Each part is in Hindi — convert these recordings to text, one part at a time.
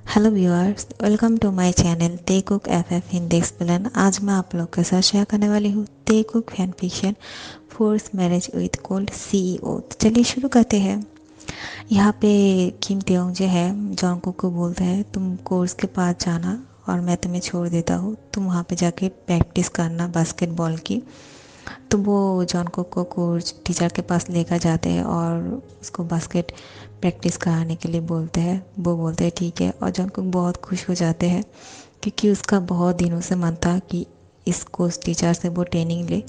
Hello viewers, welcome to my channel ते कुक एफएफ हिंदी एक्सप्लेन। आज मैं आप लोग के साथ शेयर करने वाली हूँ ते cook fan fiction force marriage with cold CEO. तो चलिए शुरू करते हैं। यहाँ पे किम त्योंग जो है जॉनकुक को बोलते हैं तुम कोर्स के पास जाना और मैं तुम्हें छोड़ देता हूँ, तुम वहाँ पे जाके प्रैक्टिस करना बास्केटबॉल की। तो वो जॉनकुक को कोच टीचर के पास लेकर जाते हैं और उसको बास्केट प्रैक्टिस कराने के लिए बोलते हैं। वो बोलते हैं ठीक है, और जॉनकुक बहुत खुश हो जाते हैं क्योंकि उसका बहुत दिनों से मन था कि इस कोच टीचर से वो ट्रेनिंग ले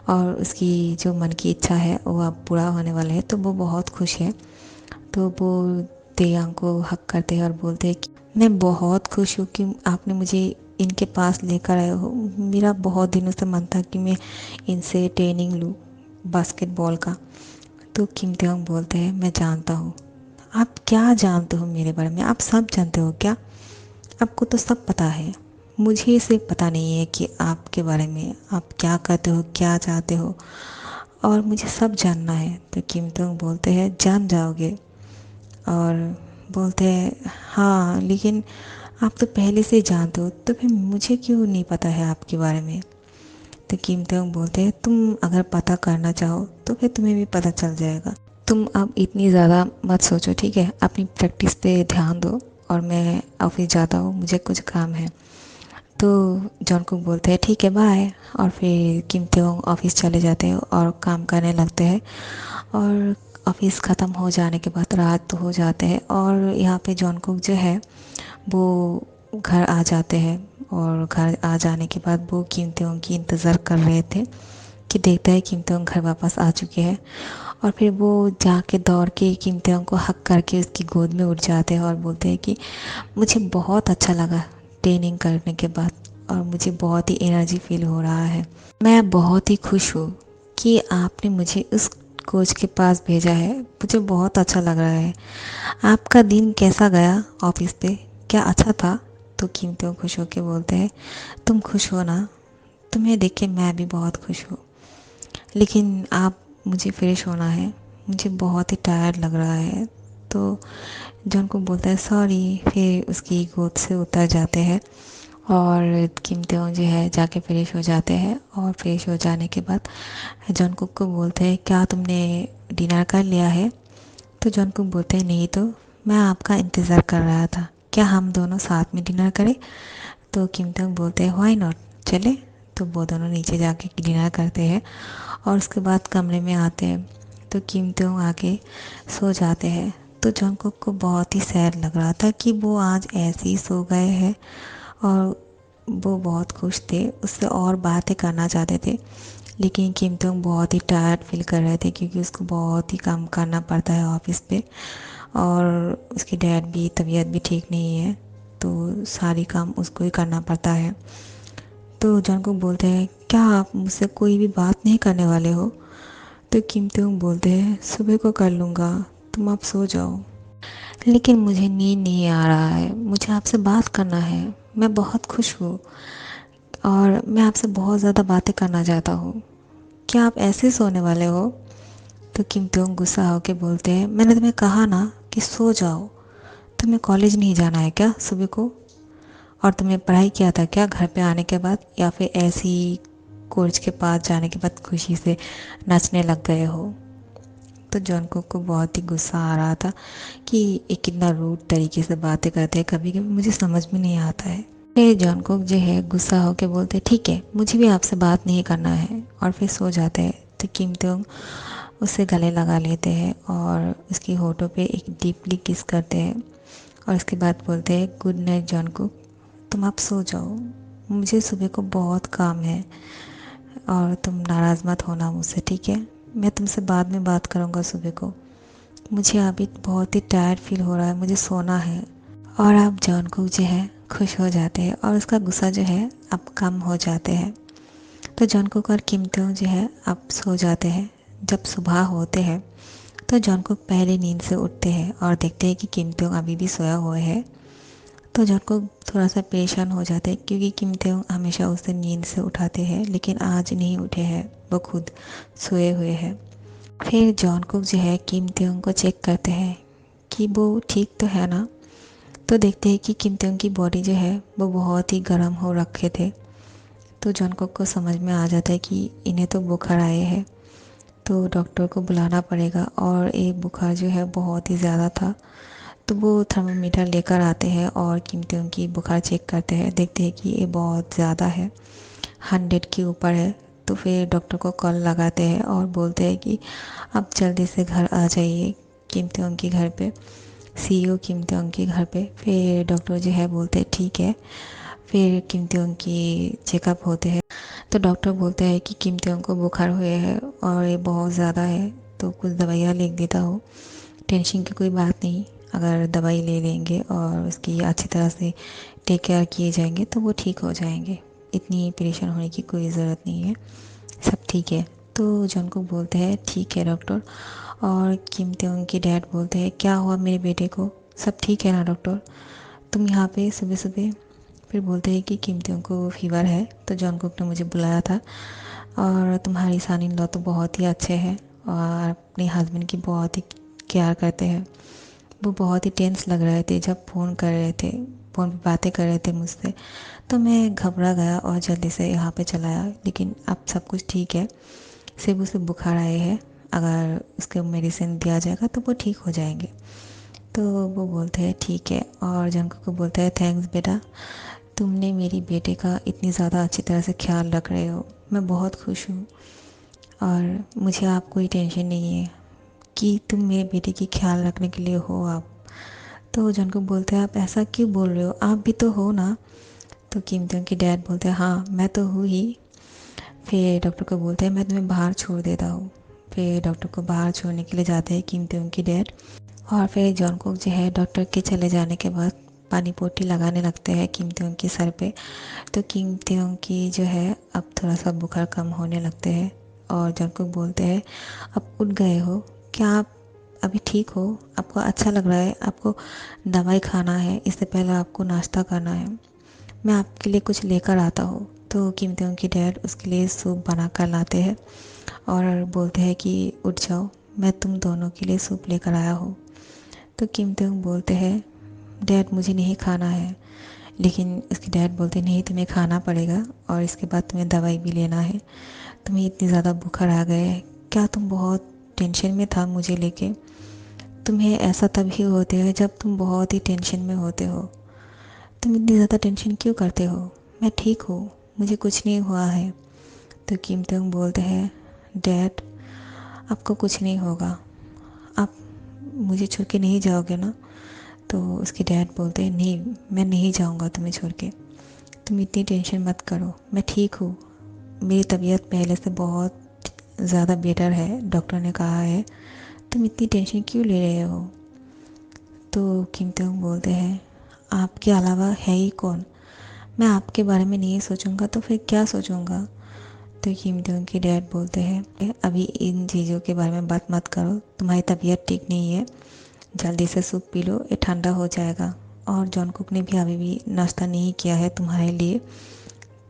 और उसकी जो मन की इच्छा है वो अब पूरा होने वाला है। तो वो बहुत खुश है। तो वो तेयांग को हक करते हैं और बोलते हैं कि मैं बहुत खुश हूँ कि आपने मुझे इनके पास लेकर आए हो। मेरा बहुत दिनों से मन था कि मैं इनसे ट्रेनिंग लूँ बास्केटबॉल का। तो किम तेयोंग बोलते हैं मैं जानता हूँ। आप क्या जानते हो मेरे बारे में? आप सब जानते हो क्या? आपको तो सब पता है। मुझे सिर्फ पता नहीं है कि आपके बारे में आप क्या करते हो, क्या चाहते हो, और मुझे सब जानना है। तो किम तेयोंग बोलते हैं जान जाओगे। और बोलते हैं हाँ, लेकिन आप तो पहले से ही जानते हो, तो फिर मुझे क्यों नहीं पता है आपके बारे में? तो किम तेयोंग बोलते हैं तुम अगर पता करना चाहो तो फिर तुम्हें भी पता चल जाएगा। तुम अब इतनी ज़्यादा मत सोचो, ठीक है? अपनी प्रैक्टिस पे ध्यान दो और मैं ऑफिस जाता हूँ, मुझे कुछ काम है। तो जॉनकुक बोलते हैं ठीक है बाय। और फिर किम तेयोंग ऑफिस चले जाते हैं और काम करने लगते हैं। और ऑफिस ख़त्म हो जाने के बाद रात तो हो जाते हैं और यहाँ पे जॉनकुक जो है वो घर आ जाते हैं। और घर आ जाने के बाद वो किम तेयोंग की इंतज़ार कर रहे थे कि देखता है किम तेयोंग घर वापस आ चुके हैं। और फिर वो जाके दौड़ के किम तेयोंग को हक करके उसकी गोद में उठ जाते हैं और बोलते हैं कि मुझे बहुत अच्छा लगा ट्रेनिंग करने के बाद, और मुझे बहुत ही एनर्जी फील हो रहा है। मैं बहुत ही खुश हूँ कि आपने मुझे उस कोच के पास भेजा है। मुझे बहुत अच्छा लग रहा है। आपका दिन कैसा गया ऑफिस पे? क्या अच्छा था? तो किम तेयोंग खुश होकर बोलते हैं तुम खुश हो ना? तुम्हें देख के मैं भी बहुत खुश हूँ, लेकिन आप मुझे फ्रेश होना है, मुझे बहुत ही टायर्ड लग रहा है। तो जॉन को बोलता है सॉरी, फिर उसकी गोद से उतर जाते हैं। और किम तेयोंग जो है जाके फ्रेश हो जाते हैं। और फ्रेश हो जाने के बाद जॉन कुक को बोलते हैं क्या तुमने डिनर कर लिया है? तो जॉन कुक बोलते हैं नहीं, तो मैं आपका इंतज़ार कर रहा था, क्या हम दोनों साथ में डिनर करें? तो किम तेयोंग बोलते हैं व्हाई नॉट, चले। तो वो दोनों नीचे जाके डिनर करते हैं और उसके बाद कमरे में आते हैं। तो किम तेयोंग आके सो जाते हैं। तो जॉनकुक को बहुत ही सैड लग रहा था कि वो आज ऐसे ही सो गए हैं। और वो बहुत खुश थे, उससे और बातें करना चाहते थे, लेकिन किम तेयोंग बहुत ही टायर्ड फील कर रहे थे क्योंकि उसको बहुत ही काम करना पड़ता है ऑफिस पे। और उसकी डैड भी तबीयत भी ठीक नहीं है, तो सारी काम उसको ही करना पड़ता है। तो जॉनकुक बोलते हैं क्या आप मुझसे कोई भी बात नहीं करने वाले हो? तो किम तेयोंग बोलते हैं सुबह को कर लूँगा, तुम आप सो जाओ। लेकिन मुझे नींद नहीं आ रहा है, मुझे आपसे बात करना है। मैं बहुत खुश हूँ और मैं आपसे बहुत ज़्यादा बातें करना चाहता हूँ। क्या आप ऐसे सोने वाले हो? तो किम तेयोंग गुस्सा होकर बोलते हैं मैंने तुम्हें कहा ना कि सो जाओ। तुम्हें कॉलेज नहीं जाना है क्या सुबह को? और तुमने पढ़ाई किया था क्या घर पे आने के बाद, या फिर ऐसे ही कोच के पास जाने के बाद खुशी से नाचने लग गए हो? तो जॉनकुक को बहुत ही गुस्सा आ रहा था कि ये कितना रूड तरीके से बातें करते हैं, कभी कभी मुझे समझ में नहीं आता है। फिर जॉनकुक जो है गुस्सा होकर बोलते ठीक है, मुझे भी आपसे बात नहीं करना है, और फिर सो जाते हैं। तो किम तेयोंग उससे गले लगा लेते हैं और उसकी होठों पे एक डीपली किस करते हैं। और उसके बाद बोलते हैं गुड नाइट जॉनकुक, तुम आप सो जाओ, मुझे सुबह को बहुत काम है। और तुम नाराज़ मत होना मुझसे, ठीक है? मैं तुमसे बाद में बात करूँगा सुबह को। मुझे अभी बहुत ही टायर्ड फील हो रहा है, मुझे सोना है। और अब जॉनकुक जो है खुश हो जाते हैं और उसका गुस्सा जो है अब कम हो जाते हैं। तो जॉनकुक और किम तेयोंग जो है अब सो जाते हैं। जब सुबह होते हैं तो जॉनकुक पहले नींद से उठते हैं और देखते हैं कि किम तेयोंग अभी भी सोया हुआ है। तो जॉनकुक थोड़ा सा परेशान हो जाते हैं क्योंकि किम तेयोंग हमेशा उसे नींद से उठाते हैं, लेकिन आज नहीं उठे हैं, वो खुद सोए हुए हैं। फिर जॉनकुक जो है किम तेयोंग को चेक करते हैं कि वो ठीक तो है ना। तो देखते हैं कि किम तेयोंग की बॉडी जो है वो बहुत ही गर्म हो रखे थे। तो जॉनकुक को समझ में आ जाता है कि इन्हें तो बुखार आए हैं, तो डॉक्टर को बुलाना पड़ेगा। और एक बुखार जो है बहुत ही ज़्यादा था, तो वो थर्मामीटर लेकर आते हैं और किम तेयोंग की बुखार चेक करते हैं। देखते हैं कि ये बहुत ज़्यादा है, 100 के ऊपर है। तो फिर डॉक्टर को कॉल लगाते हैं और बोलते हैं कि आप जल्दी से घर आ जाइए, किम तेयोंग के घर पे, सीईओ किम तेयोंग के घर पे। फिर डॉक्टर जो है बोलते हैं ठीक है। फिर किम तेयोंग की चेकअप होते हैं। तो डॉक्टर बोलते हैं कि किम तेयोंग को बुखार हुए है और ये बहुत ज़्यादा है, तो कुछ दवाइयाँ लिख देता हो। टेंशन की कोई बात नहीं, अगर दवाई ले लेंगे और उसकी अच्छी तरह से टेक केयर किए जाएंगे तो वो ठीक हो जाएंगे। इतनी परेशान होने की कोई ज़रूरत नहीं है, सब ठीक है। तो जॉनकुक बोलते हैं ठीक है डॉक्टर। और किम तेयोंग के डैड बोलते हैं क्या हुआ मेरे बेटे को, सब ठीक है ना डॉक्टर, तुम यहाँ पे सुबह सुबह। फिर बोलते हैं कि किम तेयोंग को फीवर है, तो जॉनकुक ने मुझे बुलाया था। और तुम्हारी सन इन लॉ तो बहुत ही अच्छे हैं और अपने हस्बैंड की बहुत ही केयर करते हैं। वो बहुत ही टेंस लग रहे थे जब फ़ोन कर रहे थे, फ़ोन पे बातें कर रहे थे मुझसे। तो मैं घबरा गया और जल्दी से यहाँ पे चला आया, लेकिन अब सब कुछ ठीक है। सिर्फ उसे बुखार आए हैं, अगर उसके मेडिसिन दिया जाएगा तो वो ठीक हो जाएंगे। तो वो बोलते हैं ठीक है। और जंको को बोलता है थैंक्स बेटा, तुमने मेरी बेटे का इतनी ज़्यादा अच्छी तरह से ख्याल रख रहे हो, मैं बहुत खुश हूँ। और मुझे आप कोई टेंशन नहीं है कि तुम मेरे बेटे की ख्याल रखने के लिए हो आप। तो जन को बोलते हैं आप ऐसा क्यों बोल रहे हो, आप भी तो हो ना। तो किम तेयोंग की डैड बोलते हैं हाँ मैं तो हूँ ही। फिर डॉक्टर को बोलते हैं मैं तुम्हें बाहर छोड़ देता हूँ। फिर डॉक्टर को बाहर छोड़ने के लिए जाते हैं किम तेयोंग की डैड। और फिर जॉनकुक जो है डॉक्टर के चले जाने के बाद पानी पोटी लगाने लगते हैं किम तेयोंग के सर पे। तो किम तेयोंग की जो है अब थोड़ा सा बुखार कम होने लगते हैं। और जॉनकुक बोलते हैं अब उठ गए हो क्या, आप अभी ठीक हो, आपको अच्छा लग रहा है, आपको दवाई खाना है, इससे पहले आपको नाश्ता करना है, मैं आपके लिए कुछ लेकर आता हूँ। तो किम तेयोंग की डैड उसके लिए सूप बना कर लाते हैं और बोलते हैं कि उठ जाओ, मैं तुम दोनों के लिए सूप लेकर आया हूँ। तो किम तेयोंग बोलते हैं डैड मुझे नहीं खाना है, लेकिन उसके डैड बोलते हैं नहीं तुम्हें खाना पड़ेगा और इसके बाद तुम्हें दवाई भी लेना है, तुम्हें इतनी ज़्यादा बुखार आ गए है, क्या तुम बहुत टेंशन में था मुझे लेके, तुम्हें ऐसा तभी होते है जब तुम बहुत ही टेंशन में होते हो, तुम इतनी ज़्यादा टेंशन क्यों करते हो, मैं ठीक हूँ, मुझे कुछ नहीं हुआ है। तो किम तेयोंग बोलते हैं डैड आपको कुछ नहीं होगा, आप मुझे छोड़ के नहीं जाओगे ना। तो उसके डैड बोलते हैं नहीं मैं नहीं जाऊंगा तुम्हें छोड़ के, तुम इतनी टेंशन मत करो, मैं ठीक हूँ, मेरी तबीयत पहले से बहुत ज़्यादा बेटर है, डॉक्टर ने कहा है, तुम इतनी टेंशन क्यों ले रहे हो। तो किम तेयोंग बोलते हैं आपके अलावा है ही कौन, मैं आपके बारे में नहीं सोचूंगा तो फिर क्या सोचूंगा। तो किम तेयोंग के डैड बोलते हैं अभी इन चीज़ों के बारे में बात मत करो, तुम्हारी तबीयत ठीक नहीं है, जल्दी से सूप पी लो, ये ठंडा हो जाएगा। और जॉनकुक ने भी अभी भी नाश्ता नहीं किया है तुम्हारे लिए,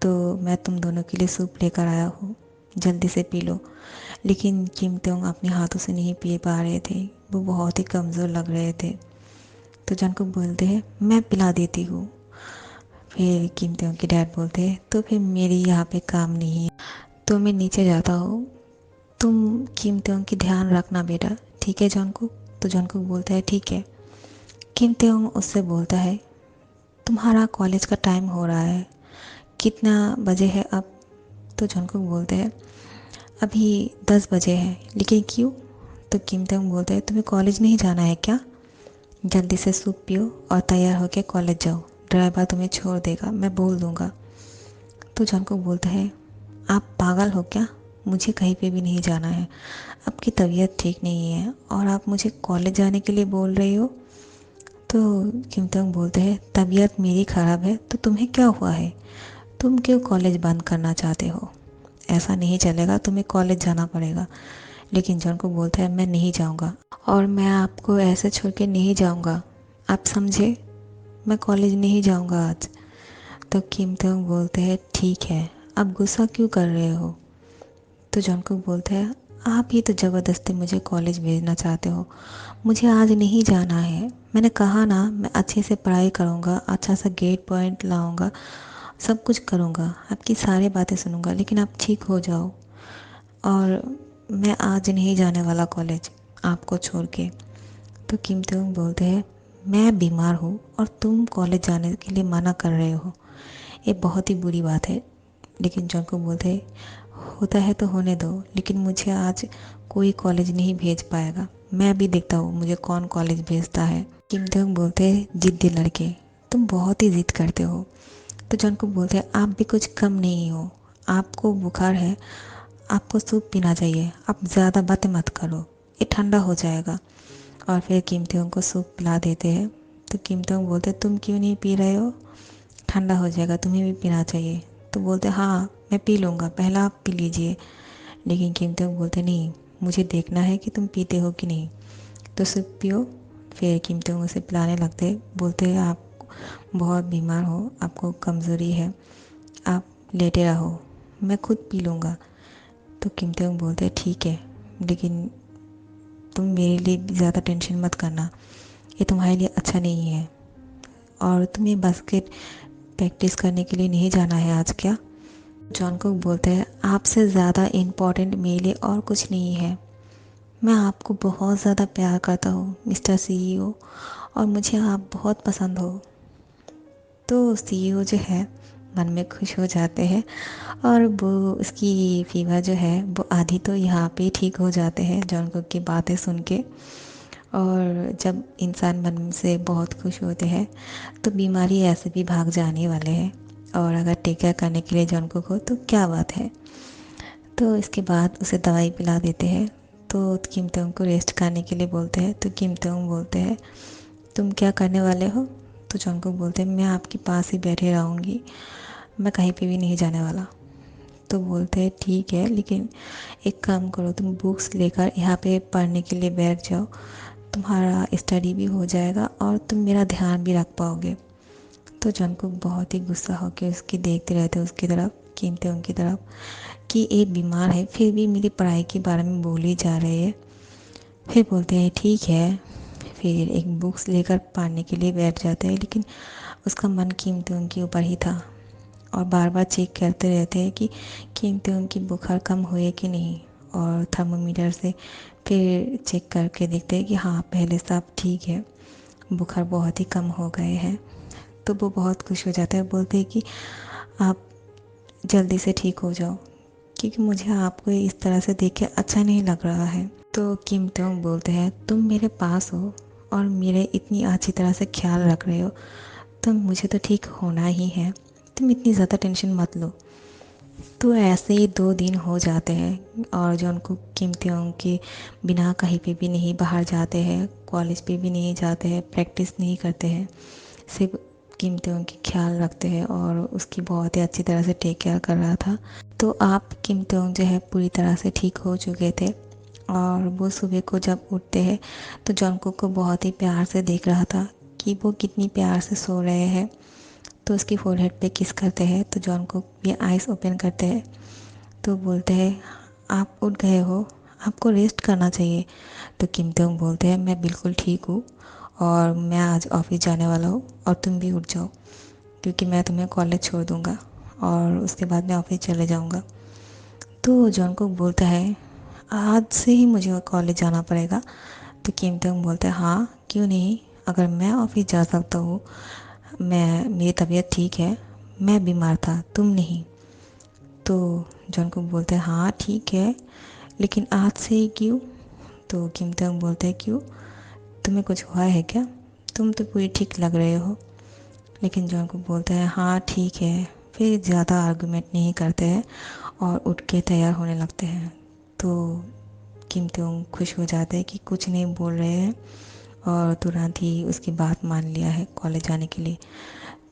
तो मैं तुम दोनों के लिए सूप लेकर आया हूँ, जल्दी से पी लो। लेकिन किम तेयोंग अपने हाथों से नहीं पी पा रहे थे, वो बहुत ही कमज़ोर लग रहे थे। तो जॉनकुक बोलते हैं मैं पिला देती हूँ। फिर किम तेयोंग के डैड बोलते हैं तो फिर मेरी यहाँ पे काम नहीं है, तो मैं नीचे जाता हूँ, तुम किम तेयोंग की ध्यान रखना बेटा, ठीक है जॉनकुक। तो जॉनकुक बोलता है ठीक है। किम तेयोंग उससे बोलता है तुम्हारा कॉलेज का टाइम हो रहा है, कितना बजे है अब। तो जॉनकुक बोलते हैं अभी 10 बजे है, लेकिन क्यों। तो किम तेयोंग बोलते हैं तुम्हें कॉलेज नहीं जाना है क्या, जल्दी से सूप पियो और तैयार होकर कॉलेज जाओ, ड्राइवर तुम्हें छोड़ देगा, मैं बोल दूँगा। तो जॉनकुक बोलता है आप पागल हो क्या, मुझे कहीं पे भी नहीं जाना है, आपकी तबीयत ठीक नहीं है और आप मुझे कॉलेज जाने के लिए बोल रही हो। तो किम तेयोंग बोलते हैं तबीयत मेरी ख़राब है तो तुम्हें क्या हुआ है, तुम क्यों कॉलेज बंद करना चाहते हो, ऐसा नहीं चलेगा, तुम्हें कॉलेज जाना पड़ेगा। लेकिन जॉन को बोलता है मैं नहीं जाऊंगा और मैं आपको ऐसे छोड़ के नहीं जाऊंगा, आप समझे, मैं कॉलेज नहीं जाऊंगा आज। तो किम तेयोंग बोलते हैं ठीक है, अब गुस्सा क्यों कर रहे हो। तो जॉन को बोलता है आप ही तो ज़बरदस्ती मुझे कॉलेज भेजना चाहते हो। मुझे आज नहीं जाना है। मैंने कहा ना, मैं अच्छे से पढ़ाई करूँगा, अच्छा सा ग्रेड पॉइंट लाऊँगा, सब कुछ करूँगा, आपकी सारी बातें सुनूँगा, लेकिन आप ठीक हो जाओ। और मैं आज नहीं जाने वाला कॉलेज आपको छोड़ के। तो किम तुम बोलते हैं, मैं बीमार हूँ और तुम कॉलेज जाने के लिए मना कर रहे हो, ये बहुत ही बुरी बात है। लेकिन जंको बोलते हैं, होता है तो होने दो, लेकिन मुझे आज कोई कॉलेज नहीं भेज पाएगा। मैं भी देखता हूँ मुझे कौन कॉलेज भेजता है। किम दोंग बोलते हैं, जिद्दी लड़के, तुम बहुत ही जिद करते हो। तो जंको बोलते हैं, आप भी कुछ कम नहीं हो, आपको बुखार है, आपको सूप पीना चाहिए, आप ज़्यादा बातें मत करो, ये ठंडा हो जाएगा। और फिर किम तेंग को सूप पिला देते हैं। तो किम तेंग बोलते, तुम क्यों नहीं पी रहे हो, ठंडा हो जाएगा, तुम्हें भी पीना चाहिए। तो बोलते, हाँ मैं पी लूँगा, पहला आप पी लीजिए। लेकिन किम तेंग बोलते, नहीं, मुझे देखना है कि तुम पीते हो कि नहीं, तो सूप पियो। फिर किम तेंग उसे पिलाने लगते, बोलते, आप बहुत बीमार हो, आपको कमज़ोरी है, आप लेटे रहो, मैं खुद पी लूँगा। तो किम तेंग बोलते, ठीक है, लेकिन तुम मेरे लिए ज़्यादा टेंशन मत करना, ये तुम्हारे लिए अच्छा नहीं है। और तुम्हें बास्केट प्रैक्टिस करने के लिए नहीं जाना है आज क्या? जॉन कुक बोलते हैं, आपसे ज़्यादा इम्पोर्टेंट मेरे लिए और कुछ नहीं है। मैं आपको बहुत ज़्यादा प्यार करता हूँ मिस्टर सीईओ, और मुझे आप बहुत पसंद हो। तो सीईओ जो है मन में खुश हो जाते हैं, और वो उसकी फीवर जो है वो आधी तो यहाँ पे ठीक हो जाते हैं जॉन कुक की बातें सुन के। और जब इंसान मन से बहुत खुश होते हैं तो बीमारी ऐसे भी भाग जाने वाले हैं, और अगर टेक केयर करने के लिए जॉन कुक हो तो क्या बात है। तो इसके बाद उसे दवाई पिला देते हैं। तो किम तेंग को रेस्ट करने के लिए बोलते हैं। तो किम तेंग बोलते हैं, तुम क्या करने वाले हो? तो जॉन कुक बोलते हैं, मैं आपके पास ही बैठे रहूँगी, मैं कहीं पे भी नहीं जाने वाला। तो बोलते हैं, ठीक है, लेकिन एक काम करो, तुम बुक्स लेकर यहाँ पे पढ़ने के लिए बैठ जाओ, तुम्हारा स्टडी भी हो जाएगा और तुम मेरा ध्यान भी रख पाओगे। तो जंकुक बहुत ही गुस्सा होकर उसकी देखते रहते उसकी तरफ, किम तेंग की तरफ, कि एक बीमार है फिर भी मेरी पढ़ाई के बारे में बोली जा रही है। फिर बोलते हैं, ठीक है। फिर एक बुक्स लेकर पढ़ने के लिए बैठ जाते हैं, लेकिन उसका मन किम तेंग के ऊपर ही था, और बार बार चेक करते रहते हैं कि किम तेंग की बुखार कम हुई कि नहीं। और थर्मोमीटर से फिर चेक करके देखते हैं कि हाँ, पहले से आप ठीक है, बुखार बहुत ही कम हो गए हैं। तो वो बहुत खुश हो जाता है, बोलते हैं कि आप जल्दी से ठीक हो जाओ, क्योंकि मुझे आपको इस तरह से देख के अच्छा नहीं लग रहा है। तो किम तेंग बोलते हैं, तुम मेरे पास हो और मेरे इतनी अच्छी तरह से ख्याल रख रहे हो, तो मुझे तो ठीक होना ही है, तुम इतनी ज़्यादा टेंशन मत लो। तो ऐसे ही 2 दिन हो जाते हैं, और जो उनको किम तेंग के बिना कहीं पे भी नहीं बाहर जाते हैं, कॉलेज पे भी नहीं जाते हैं, प्रैक्टिस नहीं करते हैं, सिर्फ किम तेंग की ख्याल रखते हैं, और उसकी बहुत ही अच्छी तरह से टेक केयर कर रहा था। तो आप किम तेंग जो है पूरी तरह से ठीक हो चुके थे, और वो सुबह को जब उठते हैं तो जॉनकुक को बहुत ही प्यार से देख रहा था कि वो कितनी प्यार से सो रहे हैं। तो उसकी फोरहेड पे किस करते हैं, तो जॉनकुक भी आइज़ ओपन करते हैं। तो बोलते हैं, आप उठ गए हो, आपको रेस्ट करना चाहिए। तो किम तेंग बोलते हैं, मैं बिल्कुल ठीक हूँ, और मैं आज ऑफिस जाने वाला हूँ, और तुम भी उठ जाओ, क्योंकि मैं तुम्हें कॉलेज छोड़ दूँगा और उसके बाद मैं ऑफिस चले जाऊँगा। तो जॉनकुक बोलता है, आज से ही मुझे कॉलेज जाना पड़ेगा। तो किम तेंग बोलता है, हाँ क्यों नहीं, अगर मैं ऑफिस जा सकता हूँ, मैं मेरी तबीयत ठीक है, मैं बीमार था, तुम नहीं। तो जॉनकुक बोलते हैं, हाँ ठीक है, लेकिन आज से ही क्यों? तो किम तेंग बोलते हैं, क्यों, तुम्हें कुछ हुआ है क्या, तुम तो पूरी ठीक लग रहे हो। लेकिन जॉनकुक बोलता है, हाँ ठीक है। फिर ज़्यादा आर्गुमेंट नहीं करते हैं और उठ के तैयार होने लगते हैं। तो किम तेंग खुश हो जाते हैं कि कुछ नहीं बोल रहे हैं, और तुरंत ही उसकी बात मान लिया है कॉलेज जाने के लिए।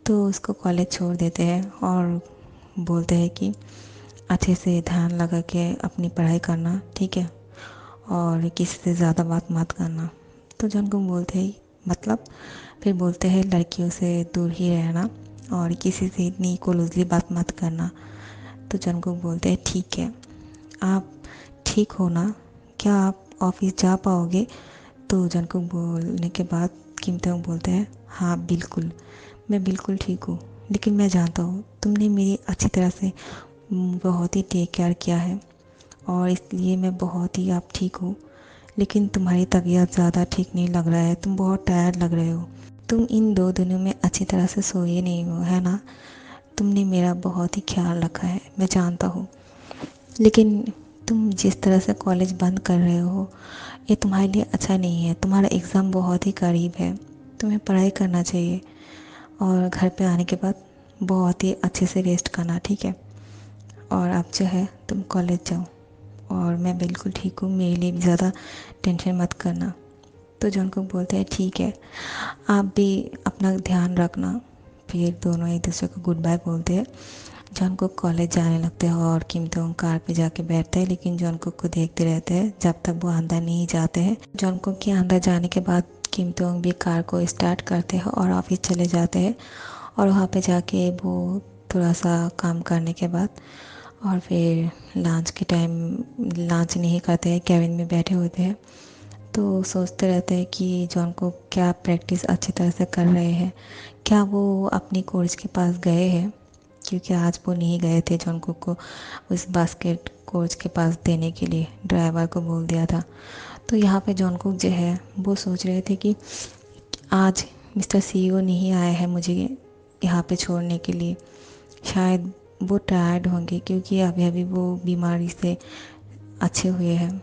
तो उसको कॉलेज छोड़ देते हैं और बोलते हैं कि अच्छे से ध्यान लगा के अपनी पढ़ाई करना, ठीक है, और किसी से ज़्यादा बात मत करना। तो जॉन को बोलते हैं, मतलब, फिर बोलते हैं लड़कियों से दूर ही रहना और किसी से इतनी क्लोजली बात मत करना। तो जॉन को बोलते हैं, ठीक है, आप ठीक हो ना? क्या आप ऑफिस जा पाओगे? तो जंगकुक बोलने के बाद किम तोंग बोलते हैं, हाँ बिल्कुल, मैं बिल्कुल ठीक हूँ। लेकिन मैं जानता हूँ तुमने मेरी अच्छी तरह से बहुत ही टेक केयर किया है और इसलिए मैं बहुत ही आप ठीक हूँ। लेकिन तुम्हारी तबीयत ज़्यादा ठीक नहीं लग रहा है, तुम बहुत टायर्ड लग रहे हो। तुम इन 2 दिनों में अच्छी तरह से सोए नहीं हो, है ना? तुमने मेरा बहुत ही ख्याल रखा है, मैं जानता हूँ। लेकिन तुम जिस तरह से कॉलेज बंद कर रहे हो, ये तुम्हारे लिए अच्छा नहीं है। तुम्हारा एग्ज़ाम बहुत ही करीब है, तुम्हें पढ़ाई करना चाहिए और घर पे आने के बाद बहुत ही अच्छे से रेस्ट करना, ठीक है? और अब जो है तुम कॉलेज जाओ और मैं बिल्कुल ठीक हूँ, मेरे लिए भी ज़्यादा टेंशन मत करना। तो जंगकुक बोलते हैं, ठीक है, आप भी अपना ध्यान रखना। फिर दोनों एक दूसरे को गुड बाय बोलते हैं। जंगकुक कॉलेज जाने लगते हैं और किम तोंग कार पे जाके बैठते हैं, लेकिन जंगकुक को देखते रहते हैं जब तक वो अंदर नहीं जाते हैं। जंगकुक के अंदर जाने के बाद किम तोंग भी कार को स्टार्ट करते हैं और ऑफिस चले जाते हैं। और वहाँ पे जाके वो थोड़ा सा काम करने के बाद और फिर लंच के टाइम लंच नहीं करते हैं, केबिन में बैठे होते हैं। तो सोचते रहते हैं कि जॉन को क्या प्रैक्टिस अच्छी तरह से कर रहे हैं, क्या वो अपनी कोच के पास गए हैं, क्योंकि आज वो नहीं गए थे जॉन को उस बास्केट कोच के पास देने के लिए, ड्राइवर को बोल दिया था। तो यहाँ पे जॉन कुक जो है वो सोच रहे थे कि आज मिस्टर सीईओ नहीं आए हैं मुझे यहाँ पे छोड़ने के लिए, शायद वो टायर्ड होंगे क्योंकि अभी अभी वो बीमारी से अच्छे हुए हैं।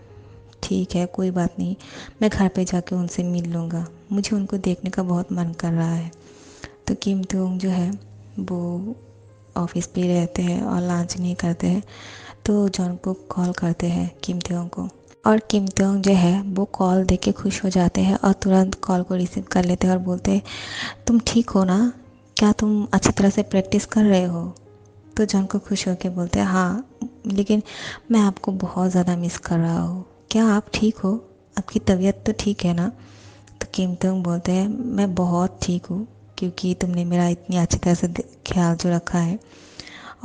ठीक है, कोई बात नहीं, मैं घर पे जाके उनसे मिल लूँगा, मुझे उनको देखने का बहुत मन कर रहा है। तो किम तोंग जो है वो ऑफिस पे ही रहते हैं और लंच नहीं करते हैं। तो जॉन को कॉल करते हैं किम तोंग को, और किम तोंग जो है वो कॉल देख के खुश हो जाते हैं और तुरंत कॉल को रिसीव कर लेते हैं और बोलते हैं, तुम ठीक हो ना? क्या तुम अच्छी तरह से प्रैक्टिस कर रहे हो? तो जॉन को खुश होकर बोलते हैं, हाँ, लेकिन मैं आपको बहुत ज़्यादा मिस कर रहा हूँ। क्या आप ठीक हो? आपकी तबीयत तो ठीक है ना? तो किम तोंग बोलते हैं, मैं बहुत ठीक हूँ, क्योंकि तुमने मेरा इतनी अच्छी तरह से ख्याल जो रखा है,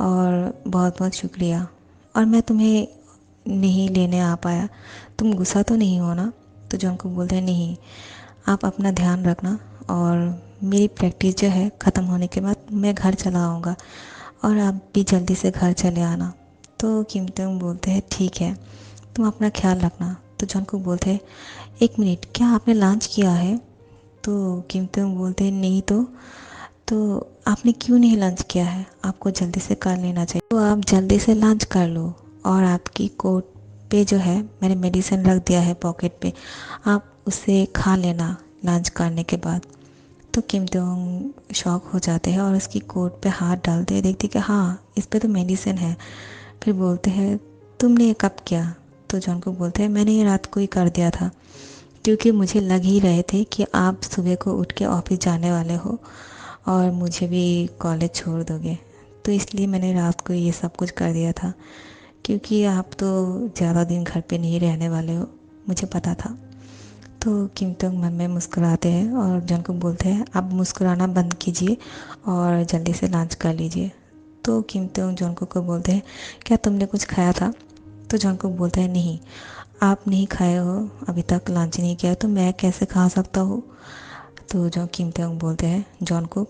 और बहुत बहुत शुक्रिया। और मैं तुम्हें नहीं लेने आ पाया, तुम गुस्सा तो नहीं हो ना? तो जॉन को बोलते हैं, नहीं, आप अपना ध्यान रखना और मेरी प्रैक्टिस जो है ख़त्म होने के बाद मैं घर चला आऊँगा और आप भी जल्दी से घर चले आना। तो किम तोंग बोलते हैं, ठीक है, तुम अपना ख्याल रखना। तो जंगकुक बोलते हैं, एक मिनट, क्या आपने लंच किया है? तो किम तोंग बोलते हैं, नहीं तो आपने क्यों नहीं लंच किया है? आपको जल्दी से कर लेना चाहिए। तो आप जल्दी से लंच कर लो और आपकी कोट पे जो है मैंने मेडिसिन रख दिया है पॉकेट पे, आप उसे खा लेना लंच करने के बाद। तो किम तोंग शॉक हो जाते हैं और उसकी कोट पे हाथ डालते हैं, देखते कि हाँ, इस पे तो मेडिसिन है। फिर बोलते हैं, तुमने ये कब किया? तो जॉन को बोलते हैं, मैंने ये रात को ही कर दिया था, क्योंकि मुझे लग ही रहे थे कि आप सुबह को उठ के ऑफिस जाने वाले हो और मुझे भी कॉलेज छोड़ दोगे, तो इसलिए मैंने रात को ये सब कुछ कर दिया था, क्योंकि आप तो ज़्यादा दिन घर पे नहीं रहने वाले हो, मुझे पता था। तो किम तोंग मन में मुस्कुराते हैं और जॉन को बोलते हैं, अब मुस्कुराना बंद कीजिए और जल्दी से लंच कर लीजिए। तो किम तोंग जॉन को बोलते हैं, क्या तुमने कुछ खाया था? तो जॉन को बोलता है, नहीं, आप नहीं खाए हो, अभी तक लंच नहीं किया, तो मैं कैसे खा सकता हूँ? तो जो किम तोंग बोलते हैं, जॉन को,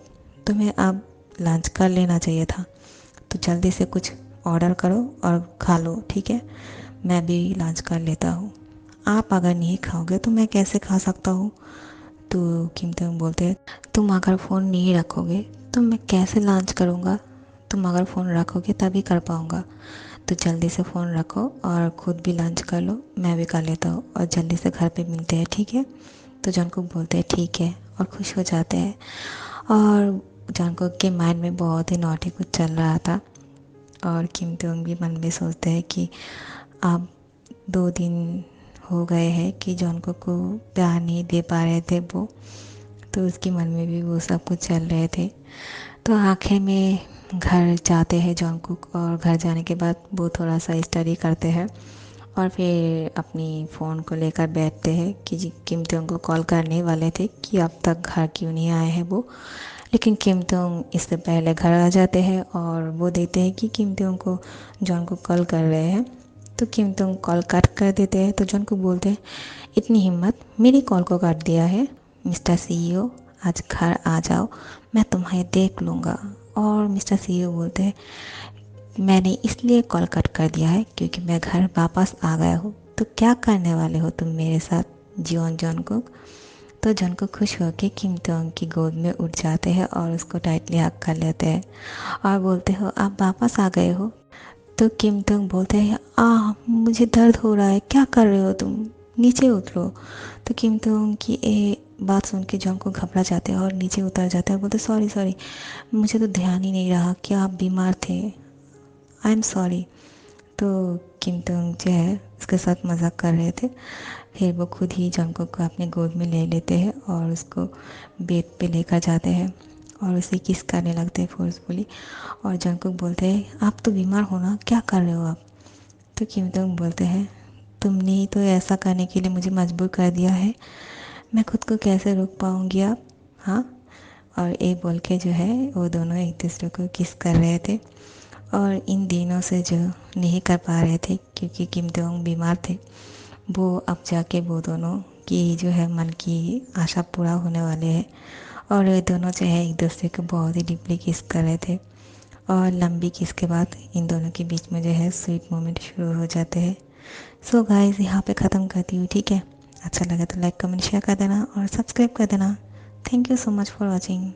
तुम्हें अब लंच कर लेना चाहिए था, तो जल्दी से कुछ ऑर्डर करो और खा लो, ठीक है? मैं भी लंच कर लेता हूँ। आप अगर नहीं खाओगे तो मैं कैसे खा सकता हूँ? तो किम तोंग बोलते हैं, तुम अगर फ़ोन नहीं रखोगे तो मैं कैसे लंच करूँगा? तुम अगर फ़ोन रखोगे तभी कर पाऊँगा, तो जल्दी से फ़ोन रखो और ख़ुद भी लंच कर लो, मैं भी कर लेता हूँ और जल्दी से घर पे मिलते हैं, ठीक है? तो जंगकुक बोलते हैं, ठीक है, और खुश हो जाते हैं। और जंगकुक के माइंड में बहुत ही नॉटी कुछ चल रहा था और किम तोंग भी मन में सोचते हैं कि अब 2 दिन हो गए हैं कि जंगकुक को प्यार नहीं दे पा रहे थे वो, तो उसके मन में भी वो सब कुछ चल रहे थे। तो आखिर में घर जाते हैं जंगकुक, और घर जाने के बाद वो थोड़ा सा स्टडी करते हैं और फिर अपनी फ़ोन को लेकर बैठते हैं कि किम तोंग को कॉल करने वाले थे कि अब तक घर क्यों नहीं आए हैं वो, लेकिन किम तोंग इससे पहले घर आ जाते हैं और वो देखते हैं कि किम तोंग को जॉन को कॉल कर रहे हैं। तो किम तुंग कॉल कट कर देते हैं। तो जॉन को बोलते हैं, इतनी हिम्मत, मेरी कॉल को काट दिया है। मिस्टर सीईओ, आज घर आ जाओ, मैं तुम्हें देख लूँगा। और मिस्टर सीईओ बोलते हैं, मैंने इसलिए कॉल कट कर दिया है क्योंकि मैं घर वापस आ गया हूँ। तो क्या करने वाले हो तुम मेरे साथ, जॉन को। तो जॉन को खुश होकर किम तोंग की गोद में उठ जाते हैं और उसको टाइटली हक कर लेते हैं और बोलते हो, आप वापस आ गए हो। तो किम तोंग बोलते हैं, मुझे दर्द हो रहा है, क्या कर रहे हो तुम, नीचे उतरो। तो किम तोंग की बात सुन के जॉन को घबरा जाते हैं और नीचे उतर जाते हैं। बोलते, सॉरी सॉरी, मुझे तो ध्यान ही नहीं रहा कि आप बीमार थे, आई एम सॉरी। तो किम तोंग जो है उसके साथ मजाक कर रहे थे। फिर वो खुद ही जंगकुक को अपने गोद में ले लेते हैं और उसको बेड पे लेकर जाते हैं और उसे किस करने लगते हैं फोर्सफुली। और जंगकुक बोलते हैं, आप तो बीमार हो ना, क्या कर रहे हो आप। तो किम तोंग बोलते हैं, तुमने ही तो ऐसा करने के लिए मुझे मजबूर कर दिया है, मैं खुद को कैसे रोक पाऊँगी आप, हाँ। और ये बोल के जो है वो दोनों एक दूसरे को किस कर रहे थे। और इन दिनों से जो नहीं कर पा रहे थे क्योंकि किम तोंग बीमार थे, वो अब जाके वो दोनों की जो है मन की आशा पूरा होने वाले हैं। और ये दोनों जो है एक दूसरे को बहुत ही डीपली किस कर रहे थे। और लंबी किस के बाद इन दोनों के बीच में जो है स्वीट मोमेंट शुरू हो जाते हैं। सो गाइस, यहाँ पे ख़त्म करती हूँ, ठीक है। अच्छा लगा तो लाइक कमेंट शेयर कर देना और सब्सक्राइब कर देना। Thank you so much for watching.